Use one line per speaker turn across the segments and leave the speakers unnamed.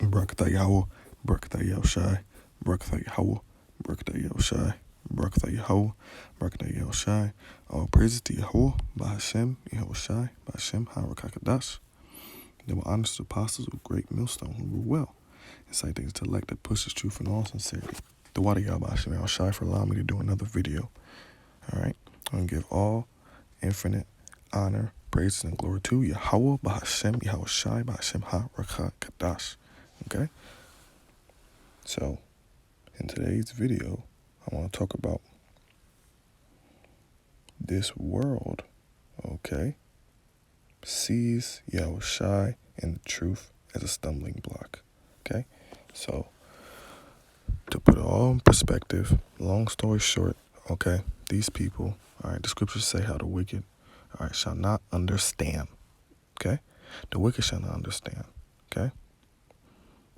Barakatah Yahweh, Barakatah Yahushai, Barakatah Yahweh, Barakatah Yahushai, Barakatah Yahweh, Barakatah Yahushai. All praises to Yahweh, Bahashem, Yahushai, Bahashem, Harakakadash. They were honest apostles with great millstone who rule well. Incite the intellect that pushes truth in all sincerity. The water Yahweh Bahashem Yahushai for allowing me to do another video. Alright? I'm going to give all infinite honor, praise, and glory to Yahweh, Bahashem, Yahushai, Bahashem, Harakakadash. Okay? So, in today's video, I want to talk about this world, okay, sees Yahushai and the truth as a stumbling block, okay? So, to put it all in perspective, long story short, okay, these people, all right, the scriptures say how the wicked, all right, shall not understand, okay? The wicked shall not understand, okay?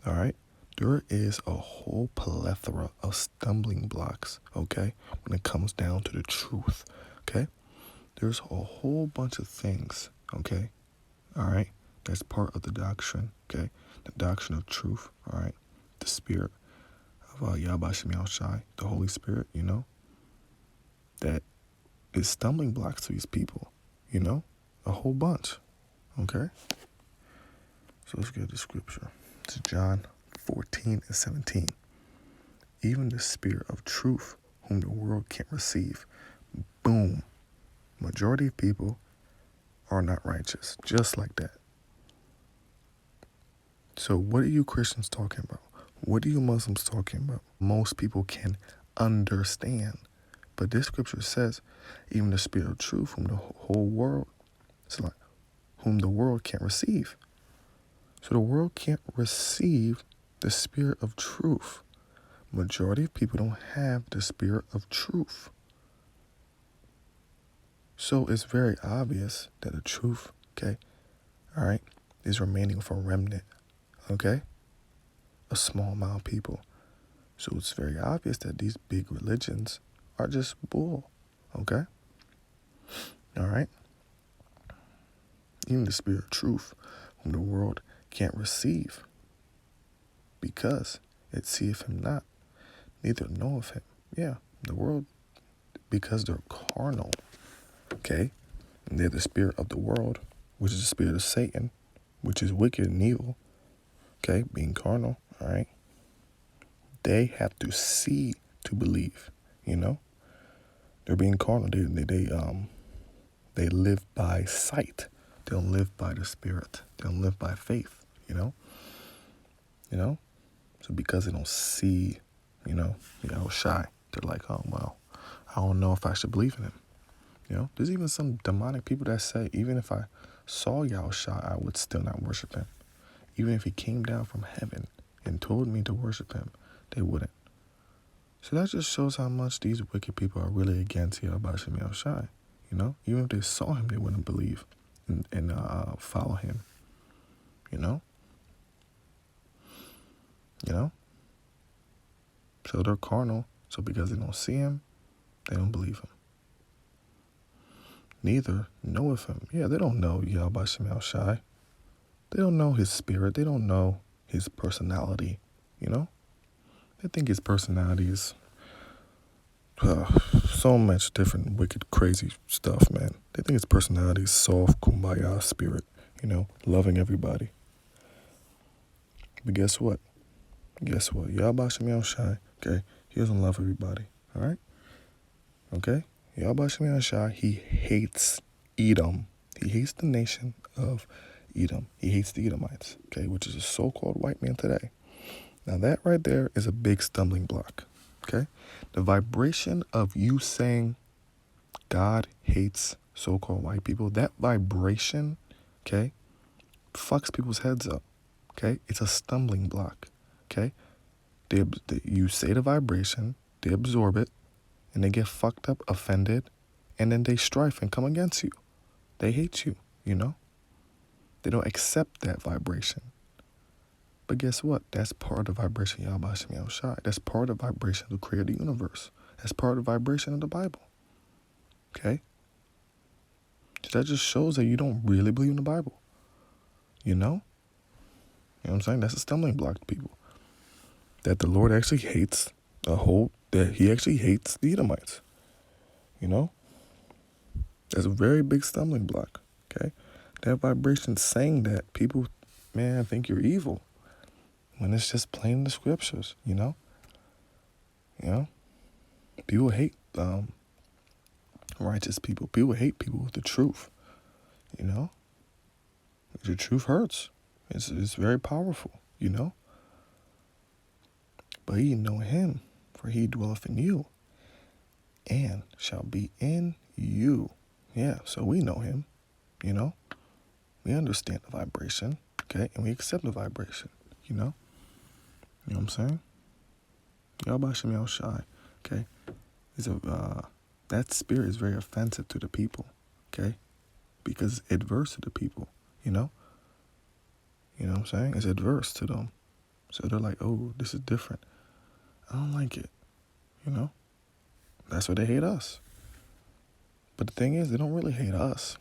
All right? There is a whole plethora of stumbling blocks, okay, when it comes down to the truth, okay? There's a whole bunch of things, okay, all right, that's part of the doctrine, okay, the doctrine of truth, all right, the spirit of Yahweh Shem Shai, the Holy Spirit, you know, that is stumbling blocks to these people, you know, a whole bunch, okay? So let's get the scripture. It's John 14:17. Even the spirit of truth, whom the world can't receive. Boom. Majority of people are not righteous. Just like that. So what are you Christians talking about? What are you Muslims talking about? Most people can understand. But this scripture says, even the spirit of truth, whom the whole world, it's like, whom the world can't receive. So the world can't receive the spirit of truth. Majority of people don't have the spirit of truth. So it's very obvious that the truth, okay, all right, is remaining with a remnant, okay, a small amount of people. So it's very obvious that these big religions are just bull, okay, all right. Even the spirit of truth, whom the world can't receive, because it seeth him not, neither knoweth him. Yeah, the world, because they're carnal, okay, and they're the spirit of the world, which is the spirit of Satan, which is wicked and evil, okay, being carnal, all right, they have to see to believe, you know, they're being carnal, they live by sight, they don't live by the spirit, they don't live by faith, you know, so because they don't see, you know, shy, they're like, oh, well, I don't know if I should believe in him. You know, there's even some demonic people that say, even if I saw Yahushua, I would still not worship him. Even if he came down from heaven and told me to worship him, they wouldn't. So that just shows how much these wicked people are really against Yahushua. You know, even if they saw him, they wouldn't believe and follow him. You know. So they're carnal. So because they don't see him, they don't believe him. Neither knoweth him. Yeah, they don't know Yahweh Shem Shai. They don't know his spirit. They don't know his personality, you know? They think his personality is so much different, wicked, crazy stuff, man. They think his personality is soft, kumbaya spirit, you know, loving everybody. But guess what? Yahweh Shem Shai, okay, he doesn't love everybody, all right? Okay? Yahweh Shem Shai, he hates Edom. He hates the nation of Edom. He hates the Edomites, okay, which is a so-called white man today. Now that right there is a big stumbling block, okay? The vibration of you saying God hates so-called white people, that vibration, okay, fucks people's heads up, okay? It's a stumbling block, okay? You say the vibration, they absorb it, and they get fucked up, offended, and then they strife and come against you. They hate you, you know? They don't accept that vibration. But guess what? That's part of the vibration of Yahweh Shem Shai. That's part of the vibration of the creator of the universe. That's part of the vibration of the Bible. Okay? So that just shows that you don't really believe in the Bible. You know? You know what I'm saying? That's a stumbling block to people. That the Lord actually hates that he actually hates the Edomites. You know? That's a very big stumbling block. Okay? That vibration saying that people, man, think you're evil. When it's just plain in the scriptures, you know? You know? People hate righteous people. People hate people with the truth. You know? The truth hurts. It's very powerful, you know? But ye know him, for he dwelleth in you, and shall be in you. Yeah, so we know him, you know? We understand the vibration, okay? And we accept the vibration, you know? You know what I'm saying? Yahweh Shem Yahweh Shai, okay? That spirit is very offensive to the people, okay? Because it's adverse to the people, you know? You know what I'm saying? It's adverse to them. So they're like, oh, this is different. I don't like it, you know? That's why they hate us. But the thing is, they don't really hate us.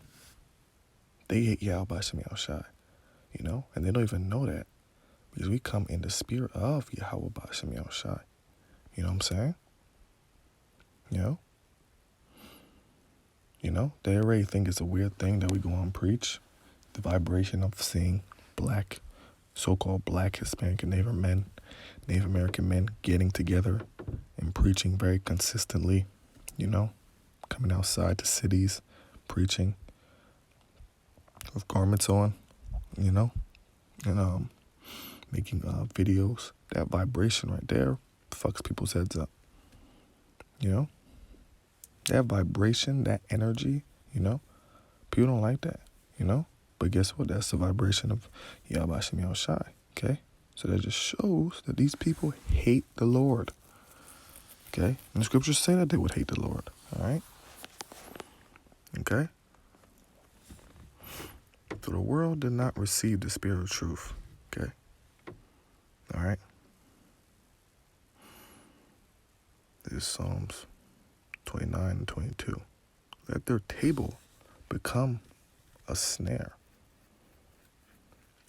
They hate Yahweh Shem Yahweh Shai, you know? And they don't even know that. Because we come in the spirit of Yahweh Shem Yahweh Shai. You know what I'm saying? You know? You know? They already think it's a weird thing that we go on and preach. The vibration of seeing black, so-called black, Hispanic, and Native American men getting together and preaching very consistently, you know? Coming outside to cities, preaching with garments on, you know? And making videos. That vibration right there fucks people's heads up, you know? That vibration, that energy, you know? People don't like that, you know? But guess what? That's the vibration of Yahweh Shem Yahweh Shai, okay? So that just shows that these people hate the Lord, okay? And the scriptures say that they would hate the Lord, all right? Okay? So the world did not receive the spirit of truth, okay? All right? This is Psalms 29 and 22. Let their table become a snare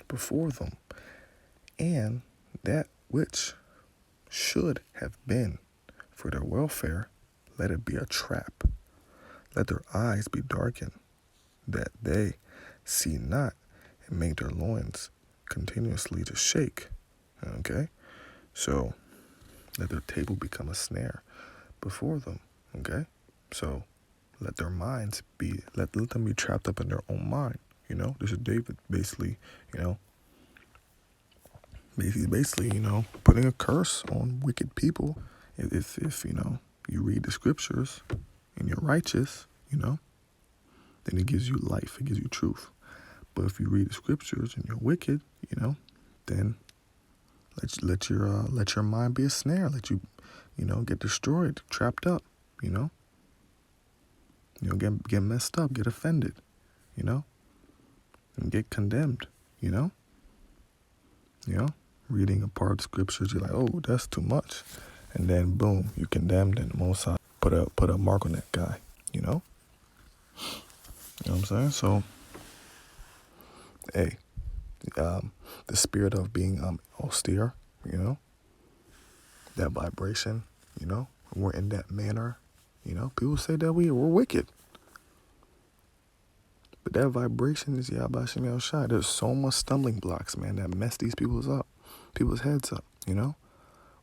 before them, and that which should have been for their welfare, let it be a trap. Let their eyes be darkened, that they see not, and make their loins continuously to shake. Okay? So, let their table become a snare before them. Okay? So, let their minds be, let them be trapped up in their own mind. You know? This is David basically, you know, basically, you know, putting a curse on wicked people. If you know, you read the scriptures and you're righteous, you know, then it gives you life, it gives you truth. But if you read the scriptures and you're wicked, you know, then let your mind be a snare, let you, you know, get destroyed, trapped up, you know, get messed up, get offended, you know, and get condemned, you know, reading a part of the scriptures, you're like, oh, that's too much, and then boom, you're condemned, and the Most High put a mark on that guy, you know. You know what I'm saying? So, hey, the spirit of being austere, you know, that vibration, you know, we're in that manner, you know. People say that we're wicked, but that vibration is Yahweh Shem Yahweh Shai. There's so much stumbling blocks, man, that mess these people's heads up, you know.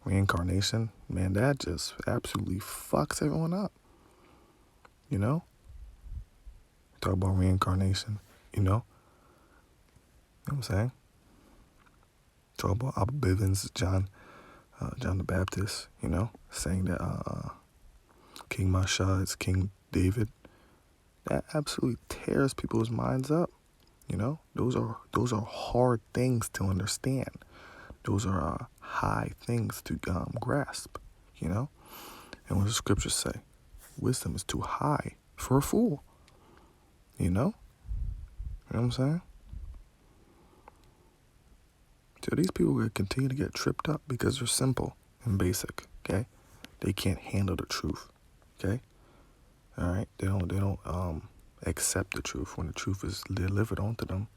Reincarnation, man, that just absolutely fucks everyone up, you know. Talk about reincarnation, you know. You know what I'm saying? Talk about Abba Bivens, John the Baptist, you know, saying that King Masha is King David. That absolutely tears people's minds up, you know. Those are hard things to understand. Those are high things to grasp, you know. And what the scriptures say, wisdom is too high for a fool, you know. You know what I'm saying? So these people will continue to get tripped up because they're simple and basic, okay? They can't handle the truth, okay? All right? They don't accept the truth when the truth is delivered onto them,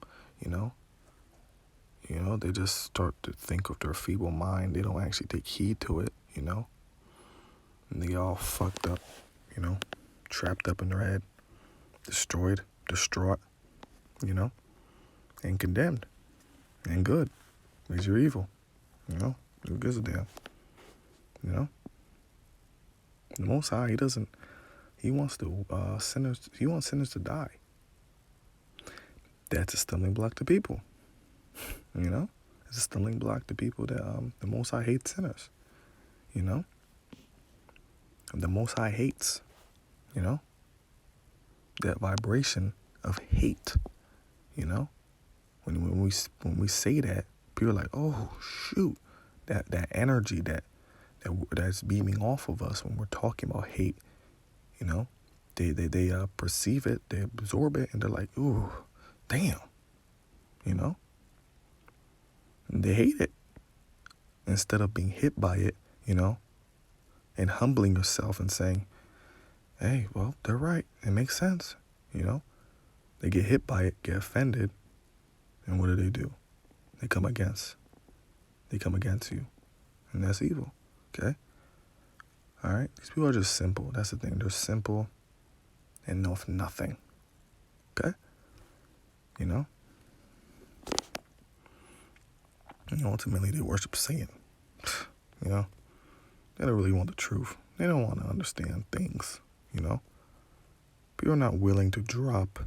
you know? They just start to think with their feeble mind. They don't actually take heed to it, and they all fucked up, trapped up in their head, destroyed, distraught, and condemned, and good, because you're evil, who gives a damn, The Most High, he wants sinners to die. That's a stumbling block to people, It's a stumbling block to people that the Most High hates sinners, The Most High hates, that vibration of hate, When we say that, people are like, oh shoot, that energy that's beaming off of us when we're talking about hate, they perceive it, they absorb it, and they're like, ooh, damn, And they hate it instead of being hit by it, and humbling yourself and saying, hey, well, they're right, it makes sense, They get hit by it, get offended, and what do? They come against you, and that's evil, okay? All right, these people are just simple. That's the thing. They're simple and know of nothing, okay? And ultimately, they worship Satan, They don't really want the truth. They don't want to understand things, People are not willing to drop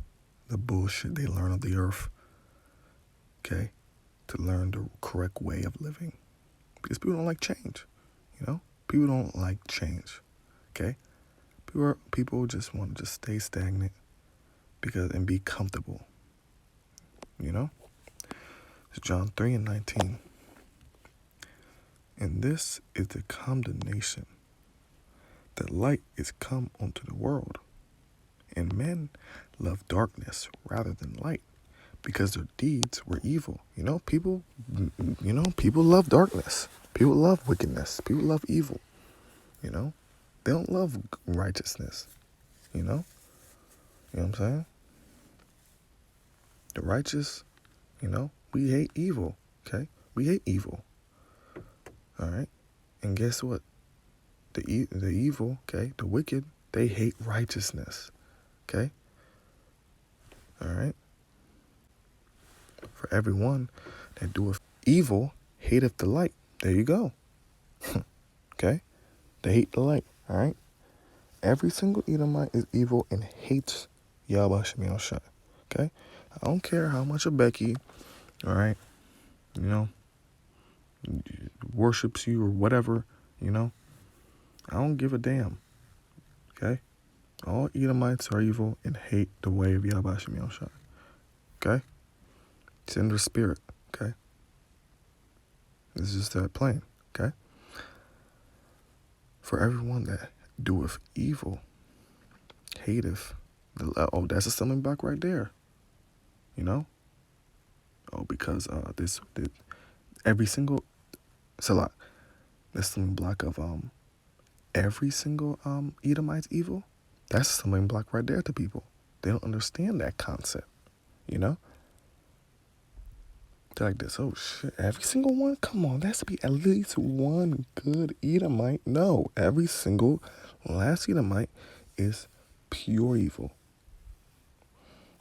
the bullshit they learn of the earth, okay, to learn the correct way of living. Because people don't like change, People don't like change, okay? People just want to just stay stagnant and be comfortable, It's John 3:19. And this is the condemnation, that light is come onto the world, and men love darkness rather than light, because their deeds were evil. People love darkness. People love wickedness. People love evil. They don't love righteousness. You know what I'm saying? The righteous, we hate evil. Okay, we hate evil. All right, and guess what? The evil, okay, the wicked, they hate righteousness. Okay. All right. For everyone that doeth evil hateth the light. There you go. Okay? They hate the light. All right? Every single Edomite is evil and hates Yahweh Shemel Shai. Okay? I don't care how much of Becky, all right, worships you or whatever, I don't give a damn. Okay? All Edomites are evil and hate the way of Yahweh Shemel Shai. Okay? It's in their spirit. Okay? It's just that plain. Okay? For everyone that doeth evil hateth that's a stumbling block right there. Because every single, it's a lot. The stumbling block of every single Edomite's evil. That's a stumbling block right there to people. They don't understand that concept. They're like this. Oh shit! Every single one. Come on, there has to be at least one good Edomite. No, every single last Edomite is pure evil.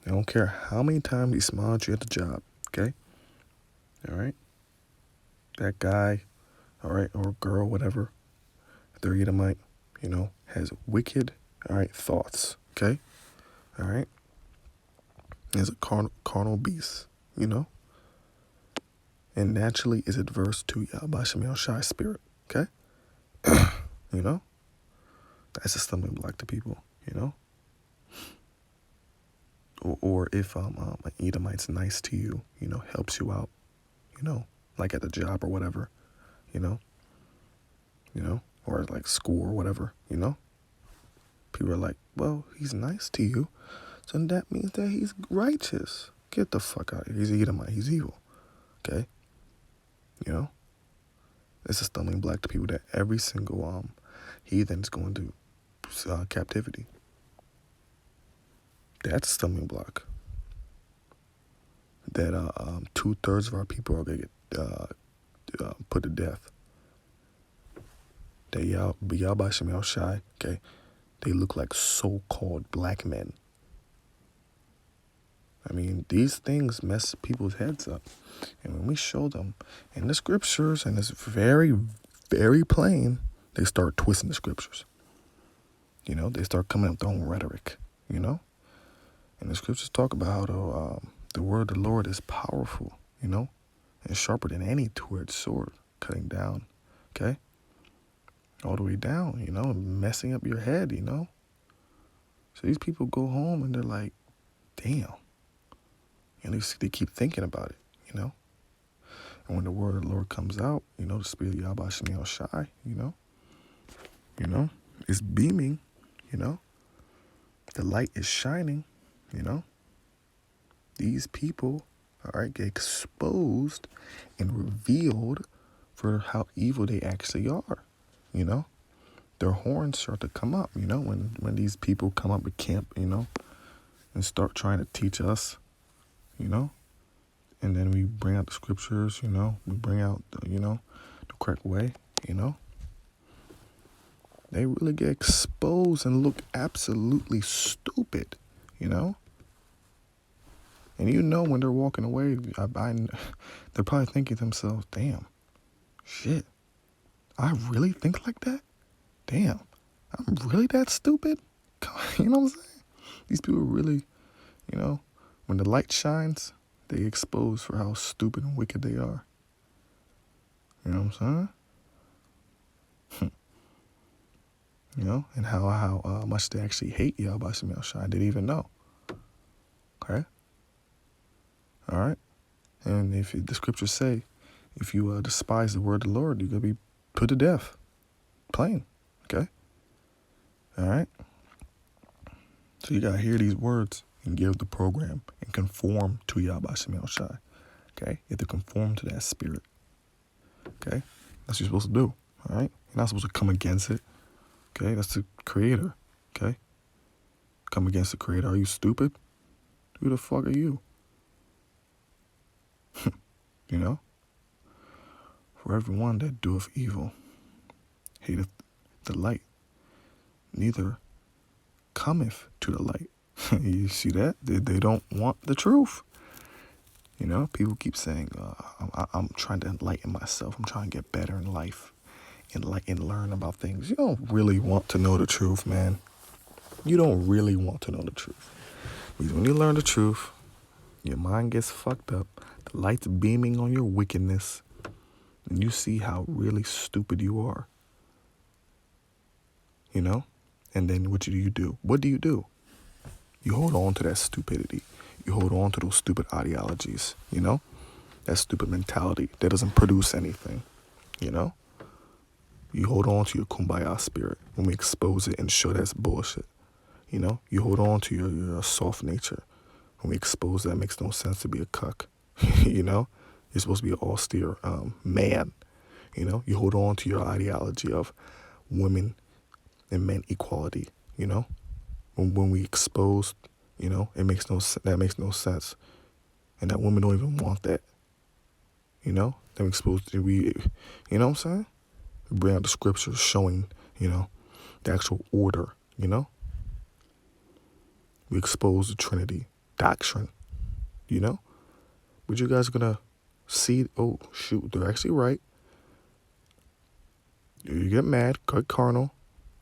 I don't care how many times he smiled at you at the job. Okay. All right. That guy, all right, or girl, whatever, if they're Edomite, has wicked, all right, thoughts. Okay. All right. Is a carnal beast. And naturally is adverse to Yahweh Shemel Shai's spirit. Okay? That's a stumbling block to people, Or if an Edomite's nice to you, helps you out, like at the job or whatever, or like school or whatever, People are like, well, he's nice to you, so that means that he's righteous. Get the fuck out of here. He's an Edomite. He's evil. Okay? It's a stumbling block to people that every single heathen's going to captivity. That's a stumbling block. that 2/3 of our people are going to get put to death. They Yahweh Shem Shai, okay, they look like so-called black men. I mean, these things mess people's heads up. And when we show them in the scriptures, and it's very, very plain, they start twisting the scriptures. You know, they start coming up with their own rhetoric, you know. And the scriptures talk about how the word of the Lord is powerful, you know, and sharper than any two-edged sword, cutting down, okay, all the way down, you know, and messing up your head, you know. So these people go home and they're like, damn. And they keep thinking about it, you know. And when the word of the Lord comes out, you know, the spirit of Yahweh Shem Shai, you know, it's beaming, you know. The light is shining, you know. These people, all right, get exposed and revealed for how evil they actually are, you know. Their horns start to come up, you know, when these people come up at camp, you know, and start trying to teach us, you know. And then we bring out the scriptures, you know. We bring out, the correct way, you know. They really get exposed and look absolutely stupid, you know. And you know when they're walking away, they're probably thinking to themselves, damn, shit, I really think like that? Damn, I'm really that stupid? You know what I'm saying? These people really, you know, when the light shines, they expose for how stupid and wicked they are. You know what I'm saying? You know, and how much they actually hate Yahweh Shem Shai. They didn't even know. Okay? All right? And if the scriptures say, if you despise the word of the Lord, you're going to be put to death. Plain. Okay? All right? So you got to hear these words and give the program and conform to Yahweh Shem Shai. Okay? You have to conform to that spirit. Okay? That's what you're supposed to do. All right? You're not supposed to come against it. Okay? That's the creator. Okay? Come against the creator. Are you stupid? Who the fuck are you? You know? For everyone that doeth evil hateth the light, neither cometh to the light. You see that? They don't want the truth. You know, people keep saying, I'm trying to enlighten myself. I'm trying to get better in life and learn about things. You don't really want to know the truth, man. You don't really want to know the truth. Because when you learn the truth, your mind gets fucked up. The light's beaming on your wickedness. And you see how really stupid you are. You know? And then what do you do? What do? You hold on to that stupidity. You hold on to those stupid ideologies, you know? That stupid mentality that doesn't produce anything, you know? You hold on to your kumbaya spirit when we expose it and show that's bullshit, you know? You hold on to your soft nature when we expose that it makes no sense to be a cuck, you know? You're supposed to be an austere man, you know? You hold on to your ideology of women and men equality, you know? When we expose, you know, that makes no sense. And that women don't even want that. You know? Them exposed to you know what I'm saying? We bring out the scriptures showing, you know, the actual order, you know? We expose the Trinity doctrine, you know? But you guys are gonna see, oh shoot, they're actually right. You get mad, get carnal,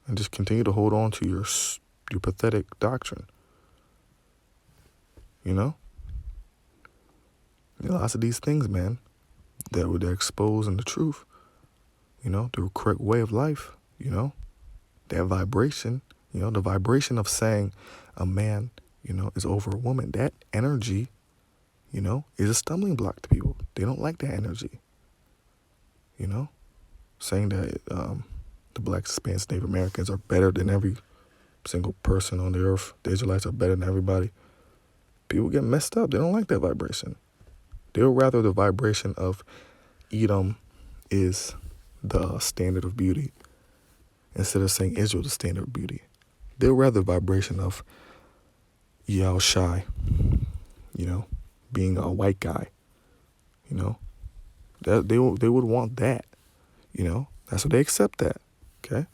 and just continue to hold on to your pathetic doctrine. You know? Lots of these things, man, they're exposing the truth. You know, the correct way of life, you know? That vibration, you know, the vibration of saying a man, you know, is over a woman. That energy, you know, is a stumbling block to people. They don't like that energy. You know? Saying that the blacks, Hispanics, Native Americans are better than every single person on the earth. The Israelites are better than everybody. People get messed up. They don't like that vibration. They'll rather the vibration of Edom is the standard of beauty instead of saying Israel the standard of beauty. They'll rather the vibration of Yahweh Shai, you know, being a white guy. You know, that they would want that. You know, that's what they accept that. Okay.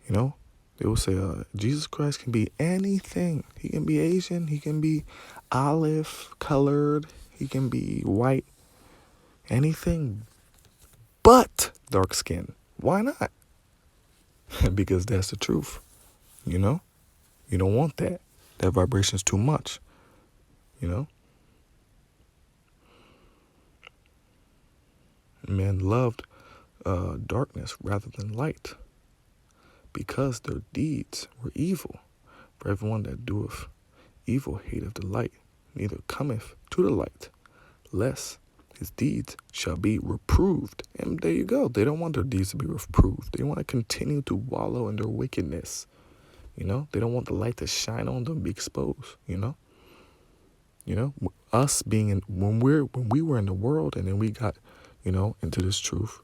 You know, they will say, Jesus Christ can be anything. He can be Asian. He can be olive colored. He can be white. Anything but dark skin. Why not? Because that's the truth. You know, you don't want that. That vibration is too much. You know, men loved darkness rather than light, because their deeds were evil. For everyone that doeth evil hateth the light, neither cometh to the light, lest his deeds shall be reproved. And there you go. They don't want their deeds to be reproved. They want to continue to wallow in their wickedness. You know, they don't want the light to shine on them, be exposed. You know, us being in when we were in the world, and then we got, into this truth.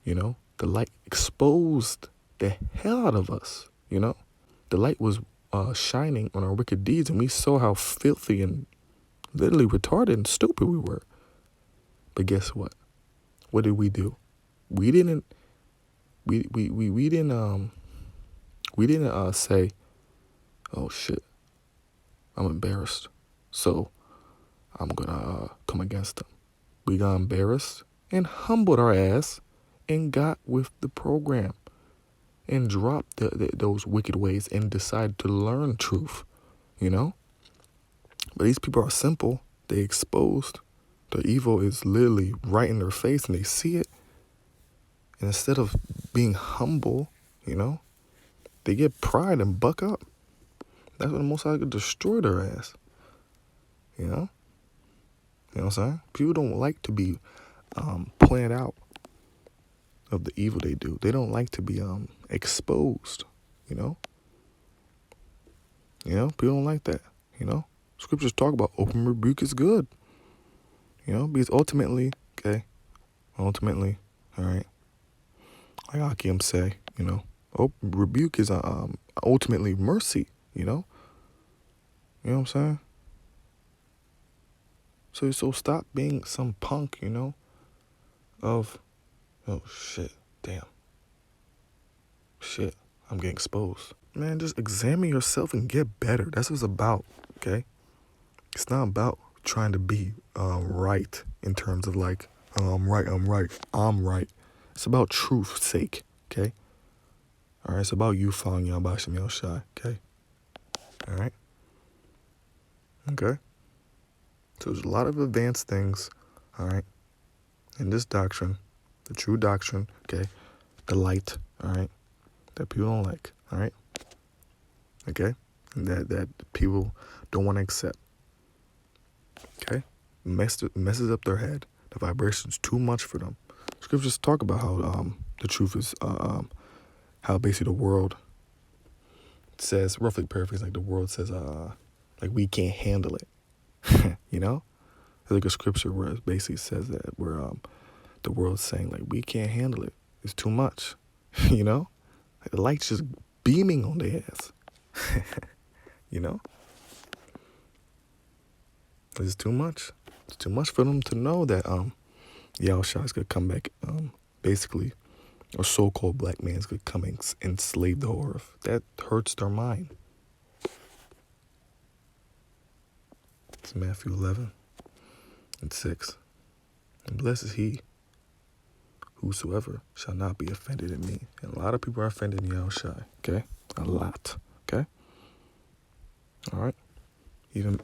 You know, the light exposed the hell out of us. You know, the light was shining on our wicked deeds, and we saw how filthy and literally retarded and stupid we were. But guess what? What did we do? We didn't say, oh shit, I'm embarrassed, so I'm gonna come against them. We got embarrassed and humbled our ass and got with the program and dropped those wicked ways and decided to learn truth, you know? But these people are simple. They exposed. The evil is literally right in their face, and they see it. And instead of being humble, they get pride and buck up. That's when the Most High could destroy their ass. You know what I'm saying? People don't like to be pointed out of the evil they do. They don't like to be exposed. People don't like that. Scriptures talk about open rebuke is good. Because ultimately, all right, like Hakim say, open rebuke is ultimately mercy. You know what I'm saying? So stop being some punk, of, oh shit, damn, shit, I'm getting exposed. Man, just examine yourself and get better. That's what it's about, okay? It's not about trying to be right in terms of like, oh, I'm right. It's about truth's sake, okay? All right, it's about you following Yahbashim Yahushai, okay? All right? Okay? So there's a lot of advanced things, all right, in this doctrine, the true doctrine, okay, the light, all right, that people don't like, all right, okay, and that people don't want to accept, okay, messes up their head. The vibration's too much for them. Scriptures talk about how the truth is, how basically the world says, roughly paraphrasing, like the world says, like we can't handle it. There's like a scripture where it basically says that, where the world's saying like we can't handle it. It's too much. Like the light's just beaming on their ass. It's too much. It's too much for them to know that Yahushua's gonna come back. Basically, a so-called black man's gonna come and enslave the whole earth. That hurts their mind. It's Matthew 11:6. And blessed is he whosoever shall not be offended in me. And a lot of people are offended in Yahushua, okay? A lot, okay? All right? Even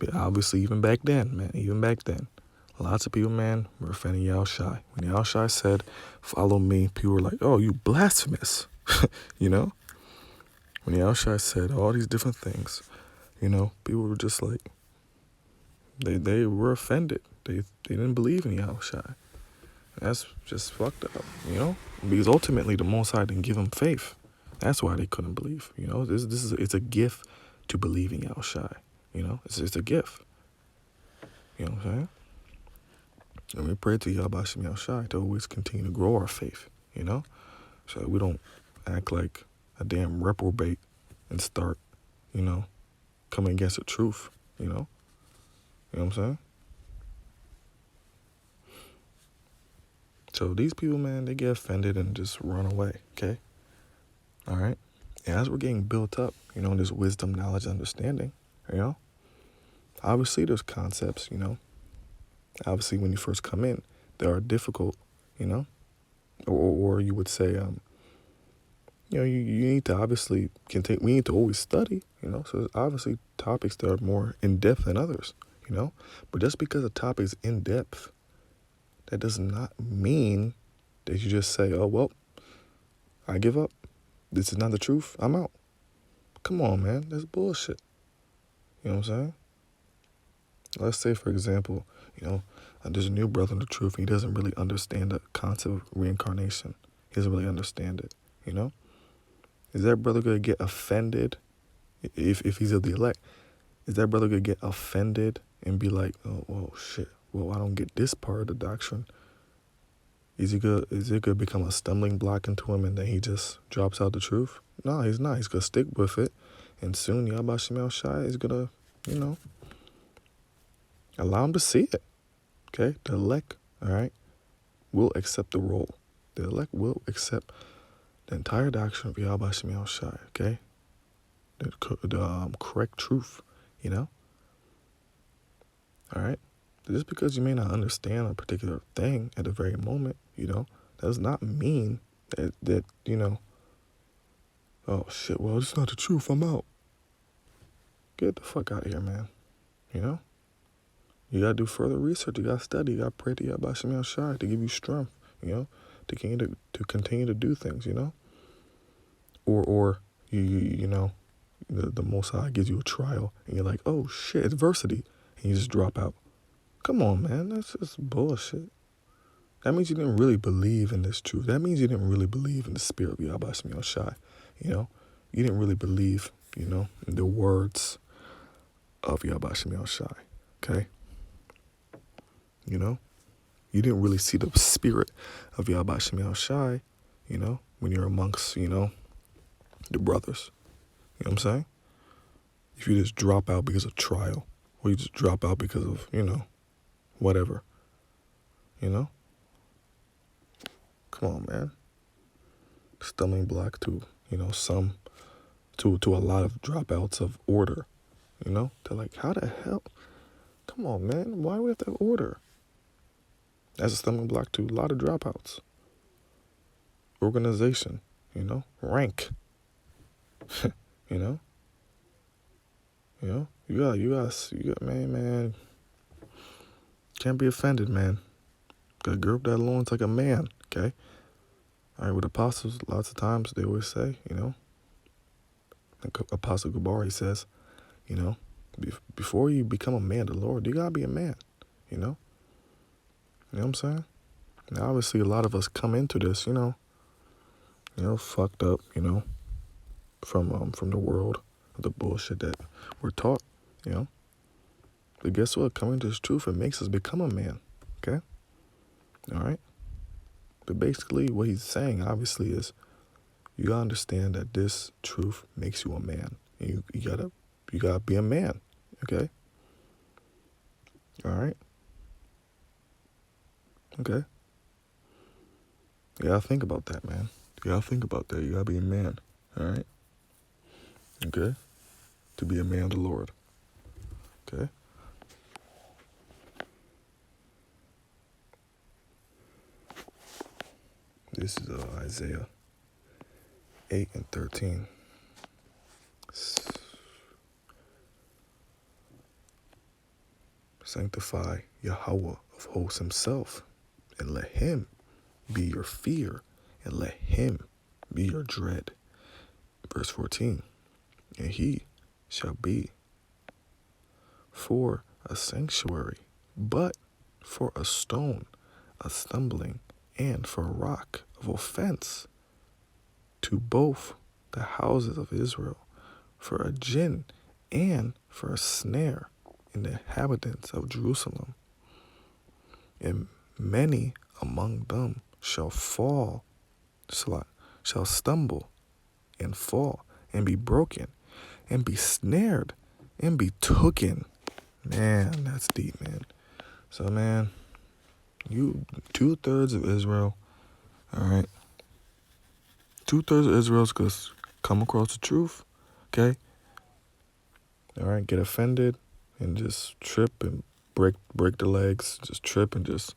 back then, man. Lots of people, man, were offended Yahushua. When Yahushua said, follow me, people were like, oh, you blasphemous. When Yahushua said all these different things, people were just like, they were offended. They didn't believe in Yahushua. That's just fucked up, because ultimately the Most High didn't give them faith. That's why they couldn't believe. It's a gift to believe in Yahushua. It's a gift. You know what I'm saying? And we pray to Yahbashim Yahushua to always continue to grow our faith. So we don't act like a damn reprobate and start, coming against the truth. You know what I'm saying? So these people, man, they get offended and just run away, okay? All right? And as we're getting built up, this wisdom, knowledge, understanding, obviously there's concepts, obviously when you first come in, they are difficult, or you would say, you need to obviously we need to always study, so there's obviously topics that are more in-depth than others, but just because a topic is in-depth, that does not mean that you just say, oh, well, I give up. This is not the truth. I'm out. Come on, man. That's bullshit. You know what I'm saying? Let's say, for example, there's a new brother in the truth, and he doesn't really understand the concept of reincarnation. He doesn't really understand it, Is that brother going to get offended if he's of the elect? Is that brother going to get offended and be like, oh, well, shit, well, I don't get this part of the doctrine? Is it going to become a stumbling block into him and then he just drops out the truth? No, he's not. He's going to stick with it. And soon, Yahweh Shemel Shai is going to, allow him to see it. Okay? The elect, all right, will accept the role. The elect will accept the entire doctrine of Yahweh Shemel Shai, okay? The correct truth, All right? Just because you may not understand a particular thing at the very moment, does not mean that oh, shit, well, it's not the truth, I'm out. Get the fuck out of here, man. You got to do further research. You got to study. You got to pray to Yahweh Shemel Shai to give you strength, to continue to do things, Or the Most High gives you a trial, and you're like, oh, shit, adversity, and you just drop out. Come on, man. That's just bullshit. That means you didn't really believe in this truth. That means you didn't really believe in the spirit of Yahweh Shemel Shai, You didn't really believe, in the words of Yahweh Shemel Shai, okay? You didn't really see the spirit of Yahweh Shemel Shai, when you're amongst, the brothers. You know what I'm saying? If you just drop out because of trial, or you just drop out because of, whatever, Come on, man. Stumbling block to, to a lot of dropouts of order, They're like, how the hell? Come on, man. Why do we have to have order? That's a stumbling block to a lot of dropouts. Organization, rank, you got, man, can't be offended, man. Gotta gird that loins like a man, okay? All right, with apostles, lots of times they always say, like Apostle Gabar, he says, before you become a man of the Lord, you gotta be a man, You know what I'm saying? Now, obviously, a lot of us come into this, fucked up, from the world, the bullshit that we're taught, But guess what? Coming to this truth, it makes us become a man, okay? All right? But basically, what he's saying, obviously, is you gotta understand that this truth makes you a man. And you gotta be a man, okay? All right? Okay? You gotta think about that, man. You gotta think about that. You gotta be a man, all right? Okay? To be a man of the Lord, okay? This is Isaiah 8 and 13. Sanctify Yahweh of hosts himself, and let him be your fear, and let him be your dread. Verse 14. And he shall be for a sanctuary, but for a stone, a stumbling, and for a rock of offense to both the houses of Israel, for a gin and for a snare in the inhabitants of Jerusalem. And many among them shall stumble and fall and be broken and be snared and be taken. Man, that's deep, man. So, man, you 2/3 of Israel, all right? 2/3 of Israel's gonna come across the truth, okay? All right, get offended and just trip and break their legs, just trip and just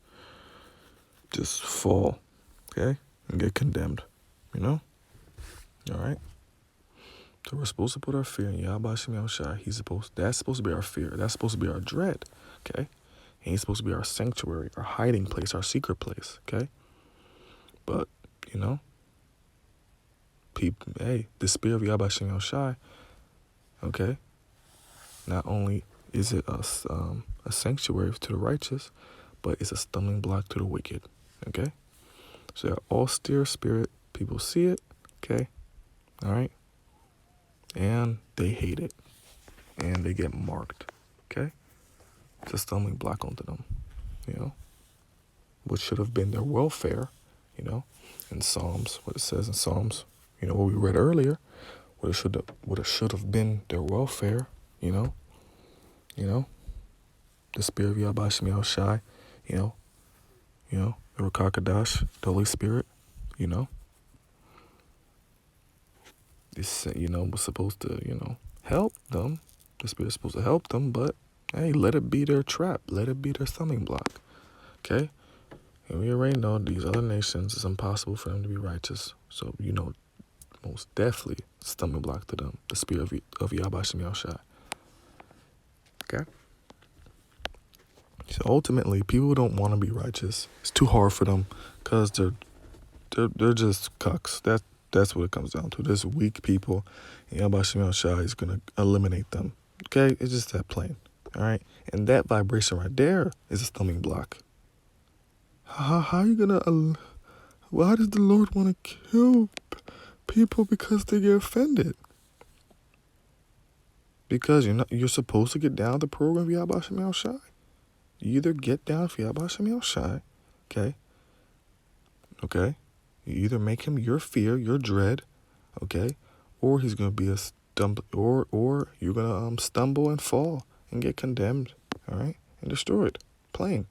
fall, okay? And get condemned, you know? All right? So we're supposed to put our fear in Yahweh Shem Yahushai. That's supposed to be our fear. That's supposed to be our dread, okay? And he's supposed to be our sanctuary, our hiding place, our secret place, okay? But, you know, the spirit of Yahweh Shem Yahushai, okay? Not only is it a sanctuary to the righteous, but it's a stumbling block to the wicked, okay? So that austere spirit, people see it, okay? All right? And they hate it. And they get marked, okay? It's a stumbling block onto them, you know? What should have been their welfare, you know? In Psalms, what it says in Psalms, you know, what we read earlier, what it should have been their welfare, you know? The spirit of Yahweh Shem Yahushai, you know, the Rakakadash, the Holy Spirit, you know? It's, was supposed to, help them. The Spirit's supposed to help them, but, hey, let it be their trap. Let it be their stumbling block, okay? And we already know these other nations, it's impossible for them to be righteous. So, most definitely stumbling block to them, the Spirit of Yahweh Shem Yahushai, okay? So ultimately, people don't want to be righteous. It's too hard for them because they're just cucks. That's what it comes down to. There's weak people, and Yahweh Shem Yahushai is going to eliminate them. Okay? It's just that plain. All right? And that vibration right there is a stumbling block. How are you going to... Why does the Lord want to kill people because they get offended? Because you're supposed to get down the program of Yahweh Shem Yahushai. You either get down for Yahweh Shem Yahushai, okay? Okay? You either make him your fear, your dread, okay? Or he's going to be or you're going to stumble and fall and get condemned, all right? And destroyed. Plain.